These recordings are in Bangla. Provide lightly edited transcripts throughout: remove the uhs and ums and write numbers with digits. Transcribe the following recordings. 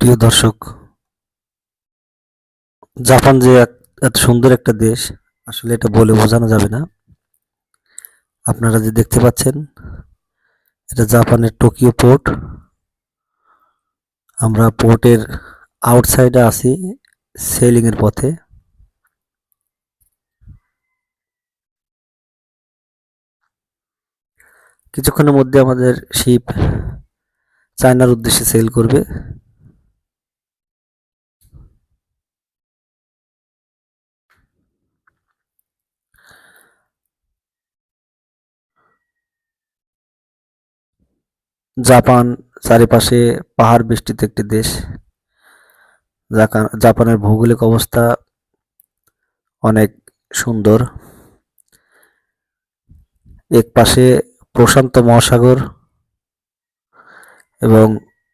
প্রিয় দর্শক, জাপান যে এত সুন্দর একটা দেশ, আসলে এটা বলে বোঝানো যাবে না। আপনারা যে দেখতে পাচ্ছেন, এটা জাপানের টোকিও পোর্ট। আমরা পোর্টের আউটসাইডে আছি, সেলিং এর পথে। কিছুক্ষণের মধ্যে আমাদের শিপ চায়নার উদ্দেশ্যে সেল করবে। জাপান চারিপাশে পাহাড় বেষ্টিত একটি দেশ। জাপানের ভৌগোলিক অবস্থা অনেক সুন্দর। এক পাশে প্রশান্ত মহাসাগর এবং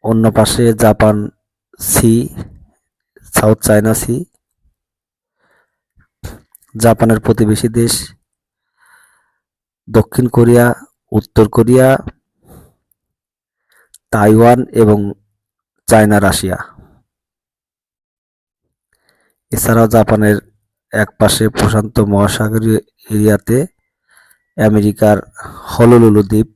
অন্য পাশে Japan sea, south China sea. জাপানের প্রতিবেশী দেশ দক্ষিণ কোরিয়া, উত্তর কোরিয়া, তাইওয়ান এবং চায়না, রাশিয়া। এছাড়াও জাপানের একপাশে প্রশান্ত মহাসাগরীয় এরিয়াতে আমেরিকার হনলুলু দ্বীপ।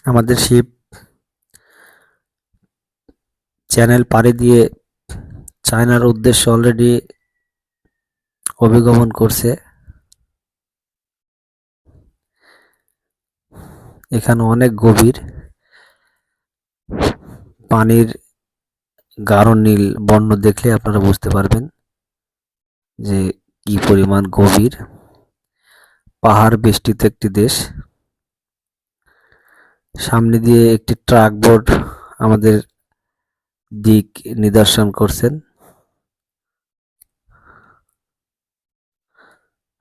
আমাদের শিপ চ্যানেল পাড়ি দিয়ে চায়নার উদ্দেশ্যে অলরেডি অভিগমন করছে। এখানে অনেক গভীর, পানির গাঢ় নীল বর্ণ দেখলে আপনারা বুঝতে পারবেন যে কি পরিমাণ গভীর। পাহাড় বেষ্টিত একটি দেশ। সামনে দিয়ে একটি ট্রাক বোর্ড আমাদের দিক নিদর্শন করছেন।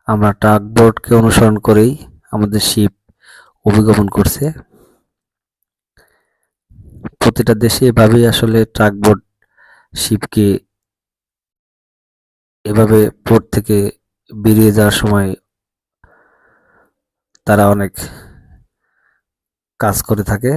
আমরা ট্রাক বোর্ডকে অনুসরণ করেই আমাদের শিপ অভিগমন করছে। প্রতিটা দেশে এভাবেই আসলে ট্রাক বোর্ড শিপকে এভাবে পোর্ট থেকে বেরিয়ে যাওয়ার সময় তারা অনেক কাজ করে থাকে।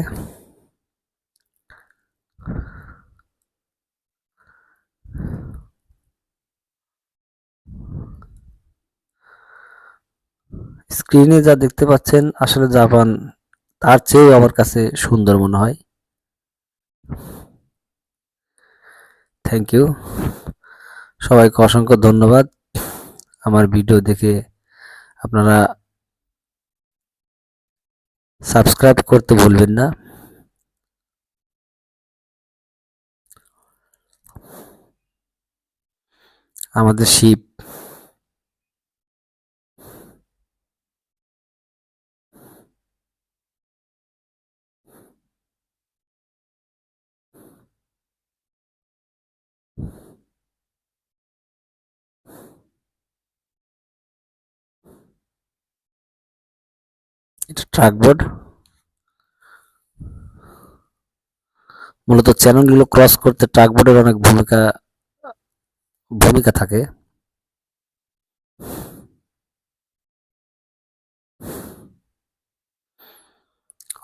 স্ক্রিনে যা দেখতে পাচ্ছেন আসলে জাপান তার চেয়েও আমার কাছে সুন্দর মনে হয়। Thank you. সবাইকে অসংখ্য ধন্যবাদ। আমার ভিডিও দেখে আপনারা সাবস্ক্রাইব করতে ভুলবেন না। আমাদের শিপ এটা ট্রাক বোর্ড। মূলত চ্যানেলগুলো ক্রস করতে ট্রাক বোর্ডের অনেক ভূমিকা থাকে।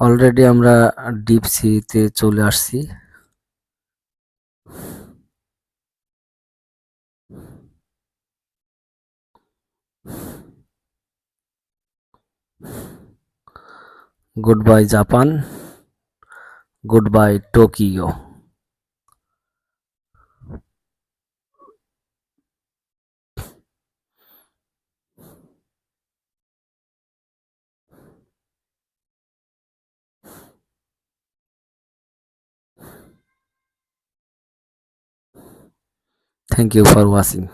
অলরেডি আমরা ডিপ সিতে চলে আসছি। Good bye Japan, good bye Tokyo. Thank you for watching.